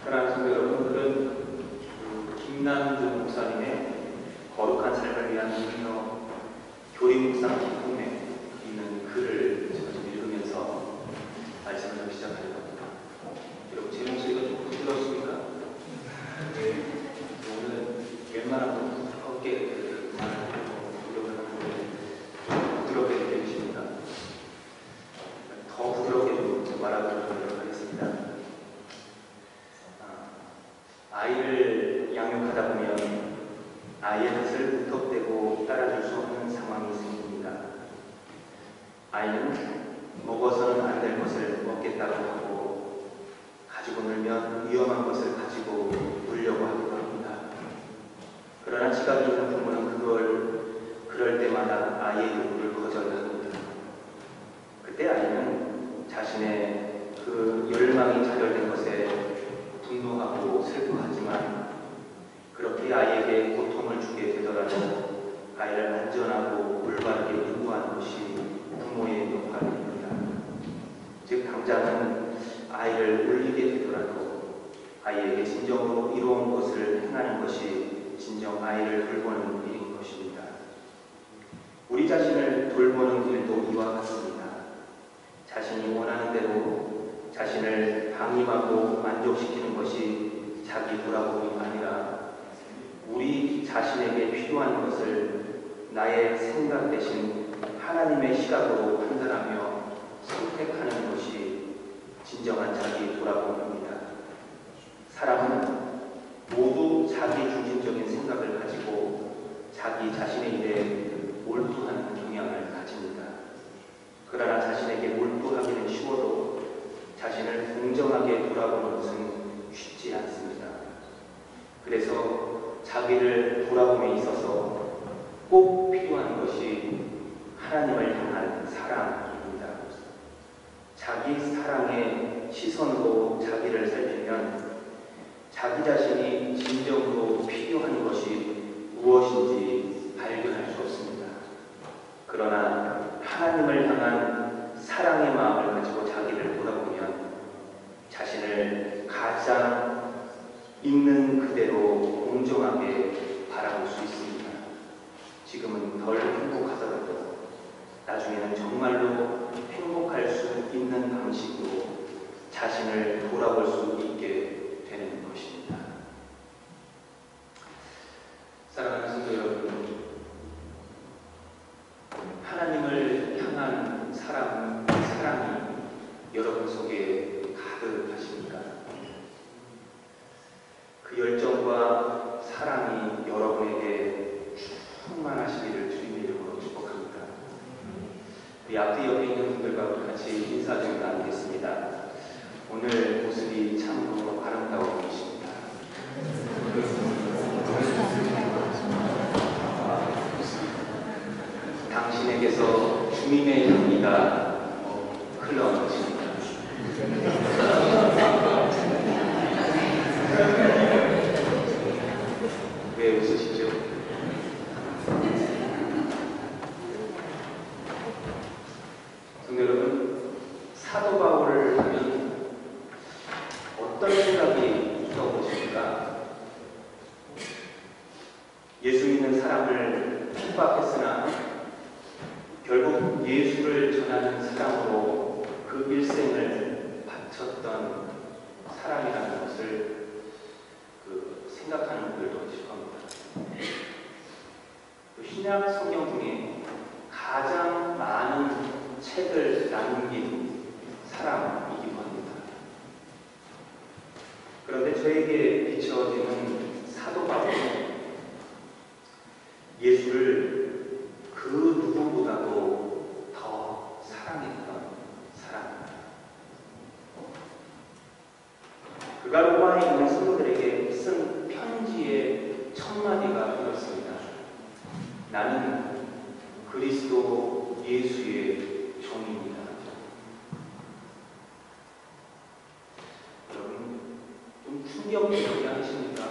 사랑하는 성도 여러분, 오늘은 김남주 목사님의 거룩한 삶을 위한 설명 교리묵상 기쁨에 있는 글을 제가 좀 읽으면서 말씀을 좀 시작하려고 합니다. 여러분, 제 목소리가 좀 부드럽습니까? 네. 오늘은 웬만하면 부드럽게 말을 노력을 하는데 좀 부드럽게 들리십니다. 더 부드럽게 좀 말하도록 노력하겠습니다. 아이를 양육하다 보면 아이의 뜻을 무턱대고 따라줄 수 없는 상황이 생깁니다. 아이는 먹어서는 안 될 것을 먹겠다고 하고 가지고 놀면 위험한 것을 가지고 놀려고 하기도 합니다. 그러나 지각이 있는 부모는 그럴 때마다 아이의 요구를 거절합니다. 그때 아이는 자신의 그 열망이 좌절된 것에 분노하고 슬퍼하지만 그렇게 아이에게 고통을 주게 되더라도 아이를 안전하고 올바르게 인도하는 것이 부모의 역할입니다. 즉 당장은 아이를 울리게 되더라도 아이에게 진정으로 이로운 것을 행하는 것이 진정 아이를 돌보는 일인 것입니다. 우리 자신을 돌보는 일도 이와 같습니다. 자신이 원하는 대로 자신을 방임하고 만족시키는 것이 자기 돌아봄이 아니라 우리 자신에게 필요한 것을 나의 생각 대신 하나님의 시각으로 판단하며 선택하는 것이 진정한 자기 돌아봄입니다. 사람은 모두 자기 중심적인 생각을 가지고 자기 자신의 일에 몰두하는 경향을 가집니다. 그러나 자신에게 몰두하기는 쉬워도 자신을 공정하게 돌아보는 것은 쉽지 않습니다. 그래서 자기를 돌아봄에 있어서 꼭 필요한 것이 하나님을 향한 사랑입니다. 자기 사랑의 시선으로 자기를 살피면 자기 자신이 진정으로 필요한 것이 무엇인지 발견할 수 없습니다. 그러나 하나님을 향한 사랑의 마음을 가지고 자기를 돌아보면 자신을 가장 있는 그대로 공정하게 바라볼 수 있습니다. 지금은 덜 행복하더라도 나중에는 정말로 행복할 수 있는 방식으로 자신을 돌아볼 수 있게 되는 것입니다. 사랑하는 성도 여러분, 하나님을 향한 사랑이 여러분 속에 가득하십니까? 그 열정과 사랑이 여러분에게 충만하시기를 주님의 이름으로 축복합니다. 우리 앞뒤 옆에 있는 분들과 우리 같이 인사 좀 나누겠습니다. 오늘 모습이 참으로 아름다워 보이십니다. 당신에게서 주님의 향기가 흘러넘칩니다. 왜 웃으시죠? 성도 여러분, 사도 바울을 하면 어떤 생각이 떠오르십니까? 예수 믿는 사람을 핍박했으나 결국 예수를 전하는 사람으로 그 일생을 바쳤던 사람이라는 것을 생각하는 분들도 계실 겁니다. 신약 성경 중에 가장 많은 책을 남긴 사람이기도 합니다. 그런데 저에게 비춰지는 사도 바울은 예수를 그 누구보다도 더 사랑했던 사람입니다. 그가 로마에 있는 성도들에게 쓴 편지의 첫 마디가 이렇습니다. 나는 그리스도 예수의 종입니다. 여러분, 좀 충격적이지 않으십니까?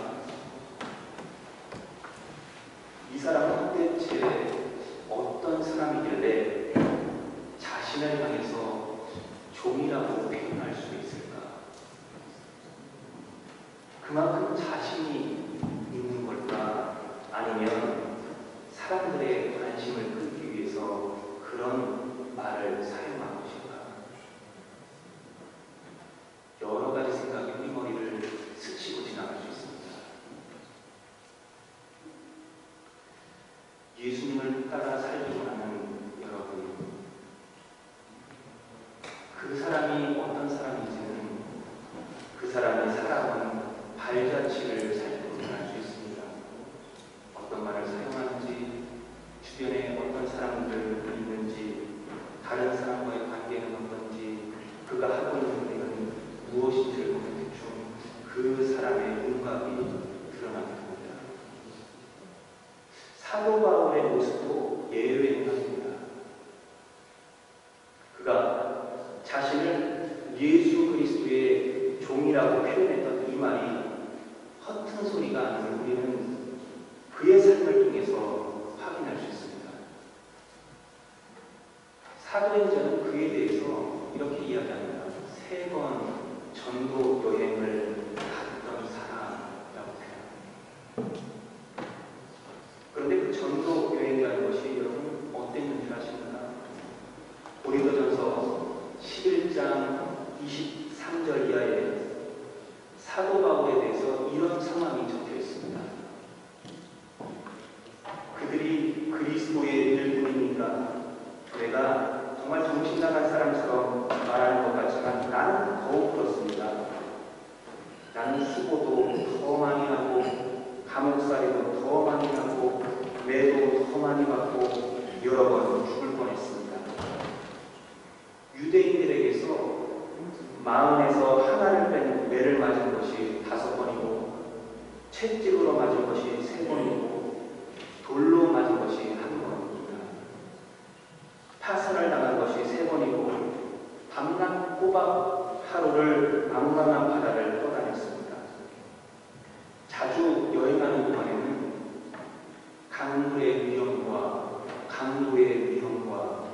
이 사람은 도대체 어떤 사람이길래 자신을 향해서 종이라고 표현할 수 있을까? 그만큼 자신이 있는 걸까? 아니면 사람들의 관심을 끌기 위해서 그런 말을 사용한 것인가? 여러 가지 생각이 우리 머리를 스치고 지나갈 수 있습니다. 예수님을 따라 살기로 하는 여러분, 그 사람이 어떤 사람인지는 그 사람이 살아온 발자취를 살펴보면 알 수 있습니다. 어떤 말을 사용하는지, 주변에 어떤 사람들이 있는지, 다른 사람과의 관계는 어떤지, 그가 하고 있는 일은 무엇인지를 보면 대충 그 사람의 윤곽이 드러나게 됩니다. 사도 바울의 모습도 예외는 아닙니다. 그가 자신을 예수 그리스도의 종이라고 표현했던 이 말이 허튼 소리가 아닌 우리는 그의 삶을 통해서 확인할 수 있습니다. 사도행전은 그에 대해서 이렇게 이야기합니다. 3번 전도 여행을 갔던 사람이라고 해요. 그런데 그 전도 여행이라는 것이 여러분 어땠는지 아십니까? 고린도전서 11장 23절 이하에 사도 바울에 대해서 이런 상황이 적혀 있습니다. 그들이 그리스도의 일꾼이니까 내가 정말 정신 나간 사람처럼 말하는 것 같지만 나는 더욱 그렇습니다. 나는 수고도 더 많이 하고 감옥살이도 더 많이 하고 매도 더 많이 받고 여러 번 죽을 뻔했습니다. 유대인들에게서 마음에서 하나를 뺀 매를 맞은 것이 5번이고 채찍으로 맞은 것이 3번이고 돌로 맞은 것이 1번입니다. 파선을 당한 것이 3번이고 밤낮 꼬박 하루를 망망한 바다를 떠다녔습니다. 자주 여행하는 동안에는 강물의 위험과 강도의 위험과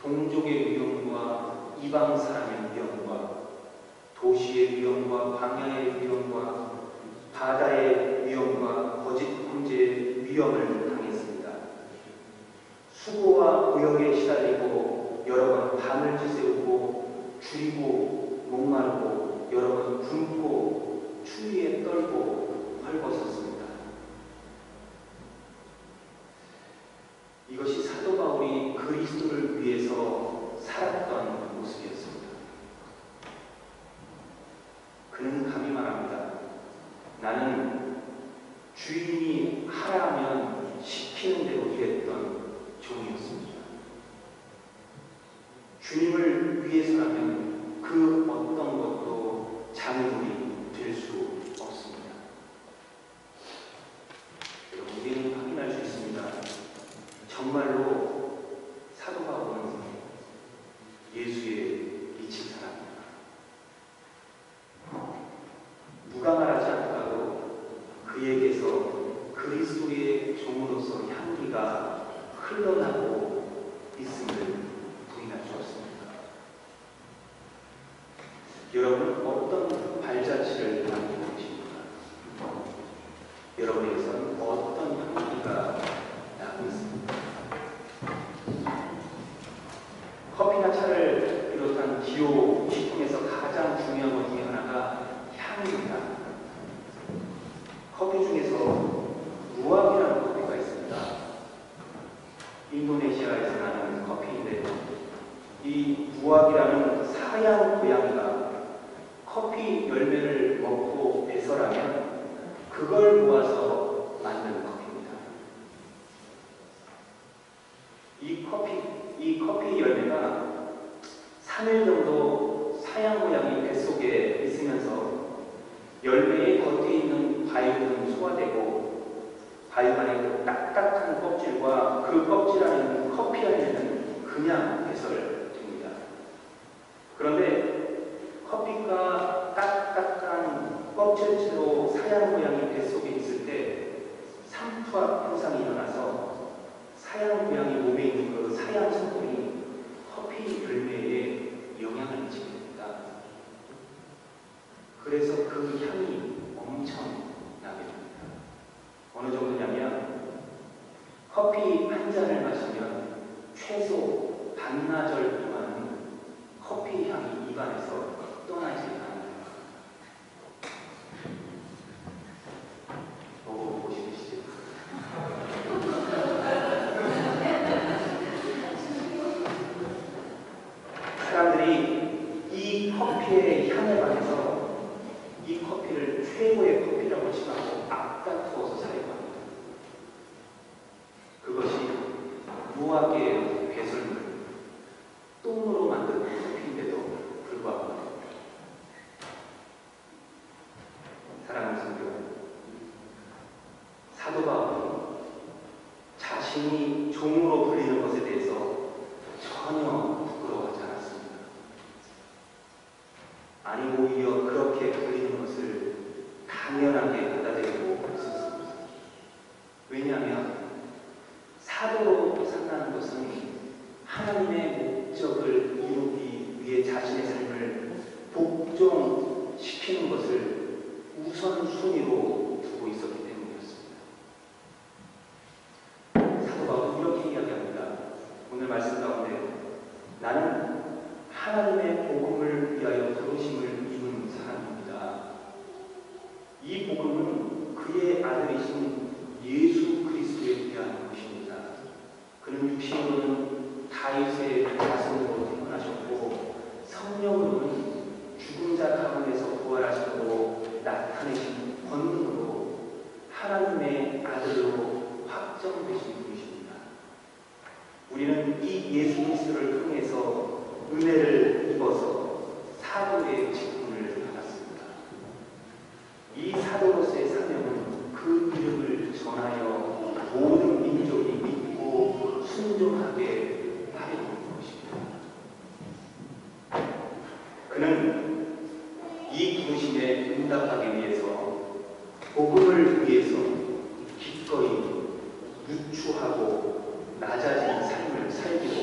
동족의 위험과 이방 사람의 위험과 도시의 위험과 광야의 위험과 바다의 위험과 거짓 황제의 위험을 당했습니다. 수고와 고역에 시달리고 여러 번 밤을 지새우고 줄이고 목마르고 여러 번 굶고 추위에 떨고 헐벗었습니다. 이것이 사도 바울이 그리스도를 위해서 살았던 모습이었습니다. 그는 감히 말합니다. 나는 주인이 하라면 시키는 대로 일했던 종이었습니다. 주님을 위해서라면 그 어떤 것도 장애물이 될 수 없습니다. 여러분, 우리는 확인할 수 있습니다. 정말로 사도 바울은 예수의 미친 사람입니다. 누가 말하지 않더라도 그에게서 그리스도의 종으로서 향기가 흘러나고 있음을 부인할 수 없습니다. 여러분은 어떤 발자취를 남기고 계십니까? 여러분에게서는 어떤 향기가 나고 있습니까? 커피나 차를 비롯한 기호, 식품에서 가장 중요한 것 중에 하나가 향입니다. 커피 중에서 무압이라는 커피가 있습니다. 인도네시아에서 나는 커피인데 이 무압이라는 사양 고양이가 커피 열매를 먹고 배설하면 그걸 모아서 만든 커피입니다. 이 커피 열매가 3일 정도 사양 고양이 뱃속에 있으면서 열매의 겉에 있는 과육은 소화되고 과육 안에 딱딱한 껍질과 그 껍질 안에 있는 커피 열매는 그냥 배설됩니다. 그런데 커피가 딱딱한 껍질채로 사양 고양이 뱃속에 있을 때 삼투압 현상이 일어나서 사양 고양이 몸에 있는 그 사양 성분이 커피 열매에 영향을 미치게 됩니다. 그래서 그 향이 최소 반나절 동안 커피 향이 입안에서 떠나지 않아요. 먹어보시죠. 사람들이 이 커피의 향에 반해서 이 커피를 최고의 커피라고 칭하고 앞다투어서 사용합니다. 그것이 무화과의 배설물, 똥으로 만든 커피인데도 불구하고 사랑하는 성도, 사도 바울이 자신이 종으로 불리는 것에 대해서 전혀 부끄러워하지 않았습니다. 아니 오히려 그렇게 불리는 것을 당연하게 받아들이고 있었습니다. 왜냐하면 사도로 산다는 것은 하나님의 목적을 이루기 위해 자신의 삶을 복종시키는 것을 우선순위로 두고 있었기 때문이었습니다. 사도 바울은 이렇게 이야기합니다. 오늘 말씀 가운데 나는 하나님의 복음을 위하여 부르심을 입은 사람입니다. 이 복음은 그의 아들이신 예수 그리스도에 대한 것입니다. 그는 육신으로는 다윗의 자손으로 태어나셨고 성령으로는 죽은 자 가운데서 부활하시고 나타내신 권능으로 하나님의 아들로 확정되신 분이십니다. 우리는 이 예수 그리스도를 통해서 은혜를 입어서 사도의 직분을 받았습니다. 이 사도로서의 사명은 그 이름을 전하여 모든 민족이 믿고 순종하게 하려는 것입니다. 그는 이 부르심에 응답하기 위해서 복음을 위해서 기꺼이 누추하고 낮아진 삶을 살기로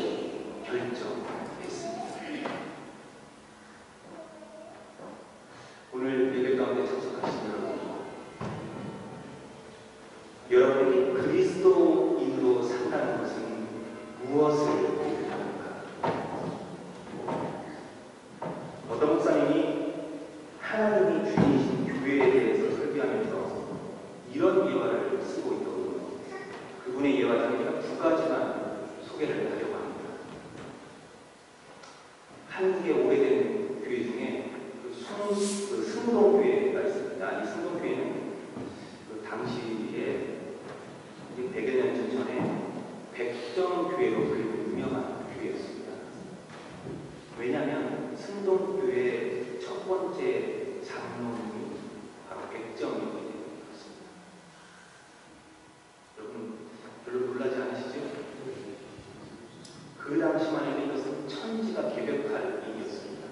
결정했습니다. 오늘 예배 가운데 참석하신 여러분이 그리스도인으로 산다는 것은 무엇을 의미합니까? 어떤 목사님이 하나님이 주이신 교회에 대해서 설교하면서 이런 예화를 쓰고 있거든요. 그분의 예화 중에 제가 두 가지만 소개를 하려고 합니다. 한국의 오래된 교회 중에 승동교회가 있습니다. 이 승동교회는 당시에 100여 년 전에 백정교회로 불리는 유명한 교회였습니다. 왜냐하면 승동교회의 첫 번째 장로님이 바로 백정이었기 때문이었습니다. 여러분 별로 놀라지 않으시죠? 그 당시만 해도 이것은 천지가 개벽할 일이었습니다.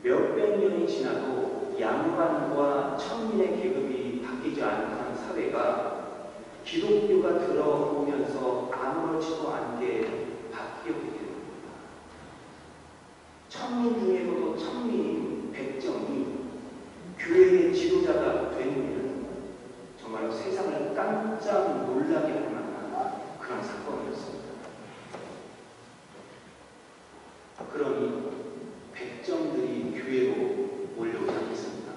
몇백 년이 지나도 양반과 천민의 계급이 바뀌지 않는 사회가 기독교가 들어오면서 아무렇지도 않게 바뀌었기 때문입니다. 천민 중에서도 천민인 백정이 교회의 지도자가 된 일은 정말로 세상을 깜짝 놀라게 할 만한 그런 사건이었습니다. 그러니 백정들이 교회로 몰려오지 않겠습니다.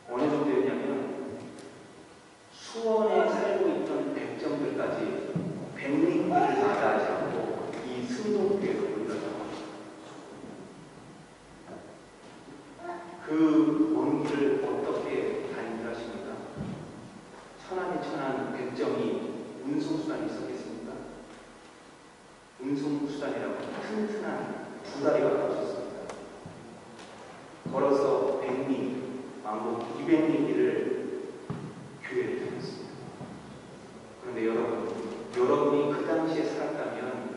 어느 정도였냐면 수원에 살고 있던 백정들까지 백리길을 마다하지 않고 이 승동교회로 몰려나옵니다. 그 먼 길을 어떻게 다니를 하십니까? 천안에 천안 백정이 운송수단이 있었겠습니까? 운송수단이라고 튼튼한 두 다리가 없었습니다. 걸어서 100리, 왕복 200리 길을 교회를 다녔습니다. 그런데 여러분이 그 당시에 살았다면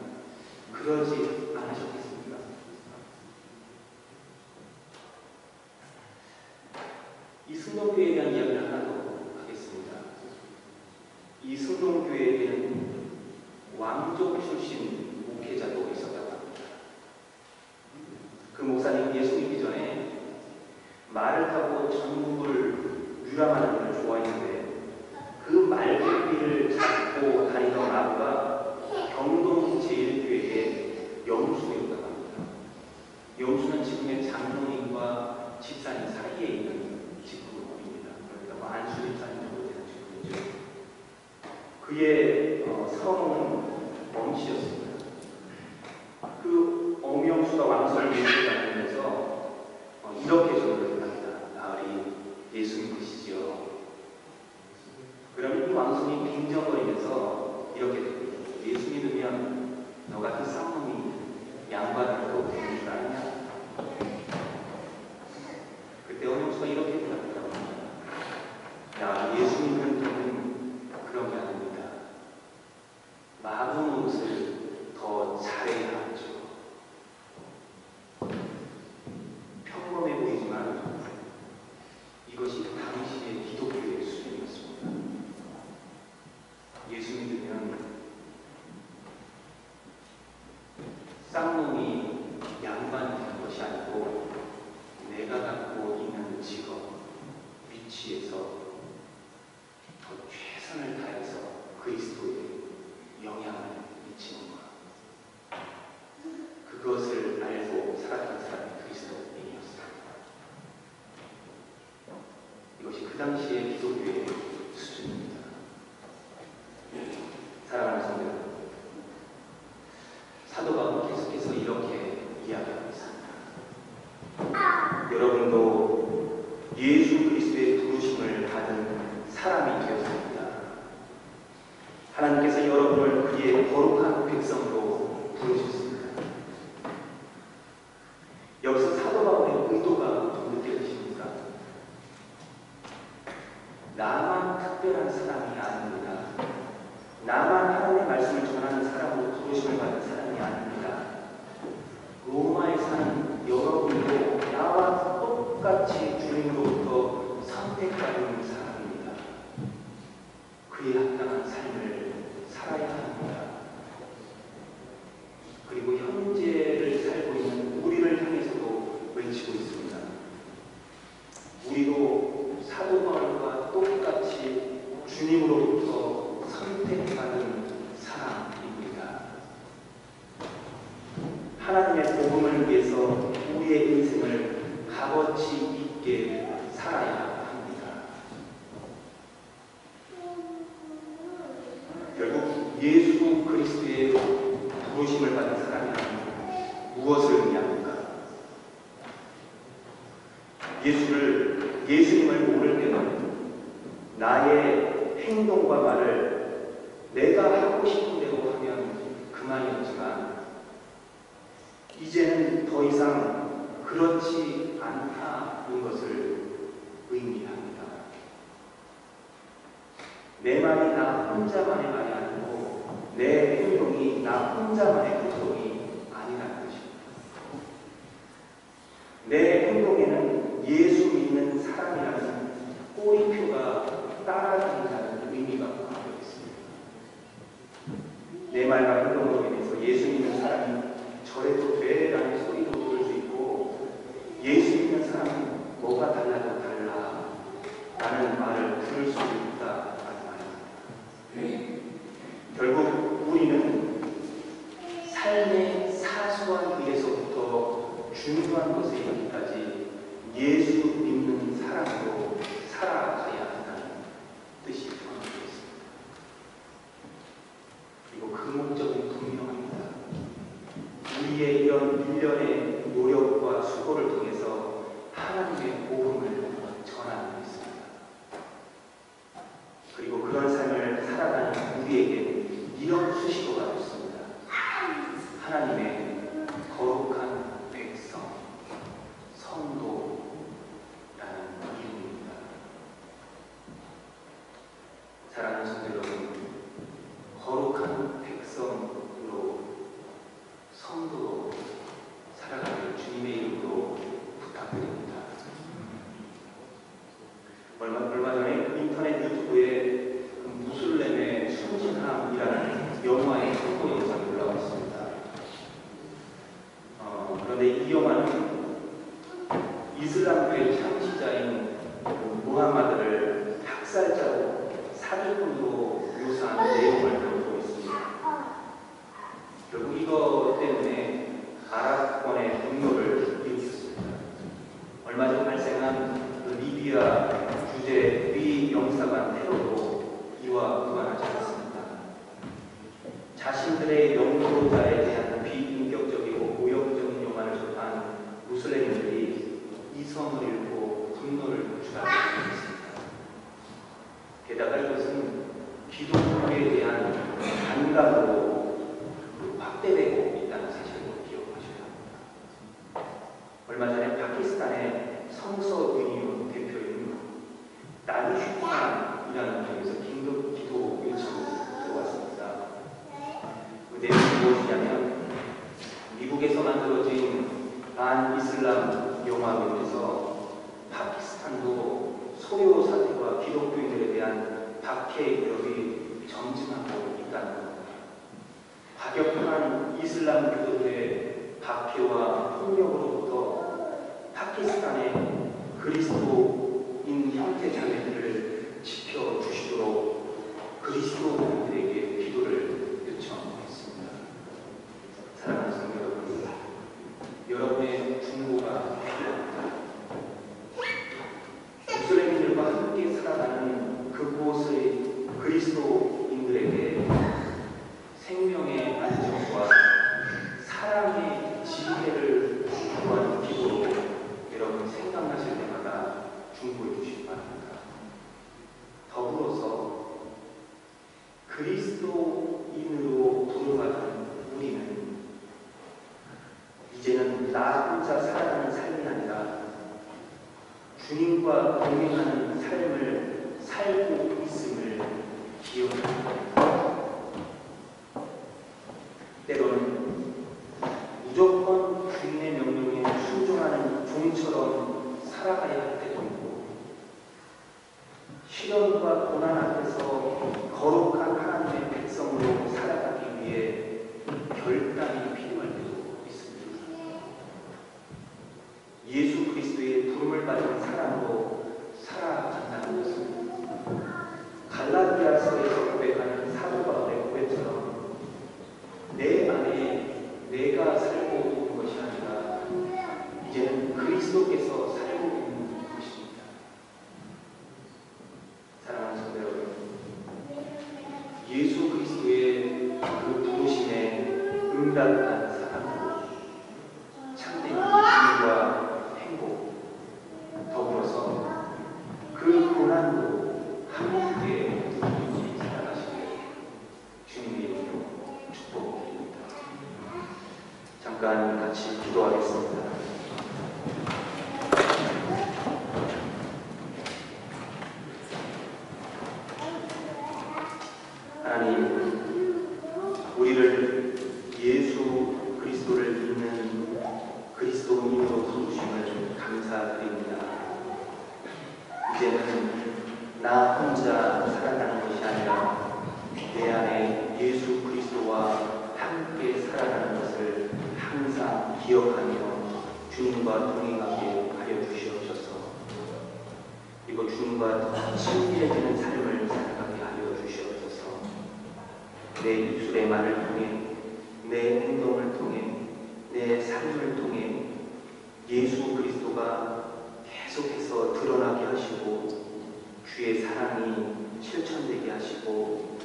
그러지 않으셨겠습니까? 이 승동교회에 대한 이야기를 하나 더 하겠습니다. 이 승동교회에는 왕족 출신 목회자도 있었다고 합니다. 그 목사님 예수 믿기 전에 말을 타고 전국을 유람하는 걸 좋아했는데 그 말고기를 잡고 다니던 그의 사원은 엄씨였습니다. 그 엄영수가 왕설 예수를 다니면서 이렇게 조언을 합니다. 나으리 예수 믿으시지요. 그러면 이 왕손이 빙정거리면서 이렇게 됩니다. 예수 믿으면 너 같은 쌍놈이 양반으로 되는 줄 아느냐? 그때 엄영수가 이렇게 대답합니다. 야, 예수 믿는 분은 그런 게 아닙니다. 마음 옷을 더 잘해야 하죠. 평범해 보이지만 이것이 당시의 기독교의 수준이었습니다. 예수 믿으면 쌍놈이 양반이 되는 것이 아니고 내가 갖고 있는 직업, 위치에서 더 최선을 다해서 그리스도의 영향을 미치는 것. 그것을 알고 살았던 사람이 그리스도인이었습니다. 이것이 그 당시의 기독교의 수준입니다. 사랑하는 성도 여러분, 사도 바울은 계속해서 이렇게 이야기하고 있습니다. 여러분도 예수 그리스도의 부르심을 받은 사람이 되었습니다. 하나님께서 여러분을 그의 거룩한 백성으로 부르셨습니다. 여기서 사도 바울의 의도가 좀 느껴지십니까? 나만 특별한 사람이 아닙니다. 나만 하나님의 말씀을 전하는 사람으로 부르심을 받은 사람이 아닙니다. 로마에 사는 여러분도 나와 똑같이 주님으로부터 선택받은 사람입니다. 그에 합당한 삶을 살아야 합니다. 그리고 현재를 살고 있는 우리를 향해서도 외치고 있습니다. 우리도 사도 바울과 똑같이 주님으로부터 선택받은 사람입니다. 하나님의 복음을 위해서 우리의 인생을 값어치 있게 살아야 합니다. 결국 예수 그리스도의 부르심을 받은 사람이란 무엇을 의미합니까? 예수님을 모를 때는 나의 행동과 말을 내가 하고 싶은 대로 하면 그만이었지만 이제는 더 이상 그렇지 않다는 것을 의미합니다. 내 말이 나 혼자만의 말이 아니고 내 행동이 나 혼자만의 행동이 아니라는 것입니다. 내 행동에는 예수 믿는 사람이라는 꼬리표가 따라다닌다는 의미가 담겨 있습니다. 내 말과 행동으로 인해서 예수 믿는 사람이 저래도 돼라는 소리도 들을 수 있고 예수 믿는 사람은 뭐가 달라도 달라 라는 말을 들을 수 있다라는 말입니다. 결국 우리는 삶의 사소한 일에서부터 중요한 것에 이르기까지 예수 믿는 사람으로 살아가야 한다는 뜻이 담겨 있습니다. 그리고 그 목적은 분명합니다. 우리의 이런 일련의 노력과 수고를 통해서 하나님의 복음을 전하는 것입니다. 그리고 그런 삶을 살아가는 우리에게 이런 수식어가 있습니다. 하나님의 거룩한 백성, 성도라는 이름입니다. 사랑하는 성도 여러분, 거룩한 백성으로 성도로 살아가길 주님의 이름으로 부탁드립니다. 자신들의 영도자에 대한 비인격적이고 모욕적인 영화를 접한 무슬림들이 이성을 잃고 분노를 표출하고 있습니다. 게다가 이것은 기독교에 대한 반감으로 확대되고 있다는 사실을 기억하셔야 합니다. 얼마 전에 파키스탄의 성서윤희 대표인 나리 슈판이라는 쪽에서 긴급 기도 요청이 들어왔습니다. 그 내용이 무엇이냐면 미국에서 만들어진 반이슬람 영화로에서 파키스탄도 소요 사태와 기독교인들에 대한 박해 위협이 점증하고 있다는 겁니다. 과격한 이슬람 교도들의 박해와 폭력으로부터 파키스탄의 그리스도인 형제 자매들을 지켜주시도록 그리스도인들에게 기도를 요청했습니다. 사랑하는 성도 여러분, 여러분의 중보가 필요합니다. 무슬림들과 함께 살아가는 그곳의 그리스도인들에게 생명의 안정과 사랑의 지혜를 구하는 기도로 여러분 생각나실 때마다 중보해 주시기 바랍니다. 더불어서 그리스도인으로 부름받은 우리는 이제는 나 혼자 살아가는 삶이 아니라 주님과 동행하는 삶을 살고 있음을 기억합니다. 때로는 무조건 주님의 명령에 순종하는 종처럼 살아가야 할 때도 있고, 시련과 고난 앞에서 거룩한 하나님의 백성으로 살아가기 위해 결단이 필요할 때도 있습니다. 예수 그리스도의 부름을 받은 사람으로 살아간다는 것은 갈라디아서에서 고백하는 사도 바울의 고백처럼 내 안에 내가 살고 있는 것이 아니라 이제는 그리스도께서 살고 있는 것입니다. 사랑하는 성도 여러분, 예수 그리스도의 그 부르심에 응답한 사람으로 참된 기쁨과 행복, 더불어서 그 고난으로 함께 살아가시길 주님의 이름으로 축복드립니다. 잠깐 같이 기도하겠습니다. 하나님, 우리를 예수 그리스도를 믿는 그리스도인으로 부르심을 감사드립니다. 이제는 나 혼자 살아가는 것이 아니라 내 안에 예수 그리스도와 함께 살아가는 것을 항상 기억하며 주님과 동행하게 하여 주시옵소서. 그리고 주님과 친밀해지는 삶을 살아가게 하여 주시옵소서. 내 입술의 말을 통해, 내 행동을 통해, 내 삶을 통해 예수 그리스도가 계속해서 드러나게 하시고 주의 사랑이 실천되게 하시고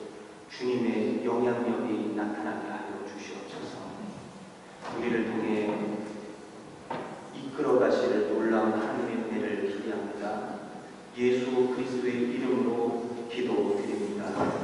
주님의 영향력이 나타나게 하여 주시옵소서. 우리를 통해 이끌어 가실 놀라운 하나님의 은혜를 기대합니다. 예수 그리스도의 이름으로 기도드립니다.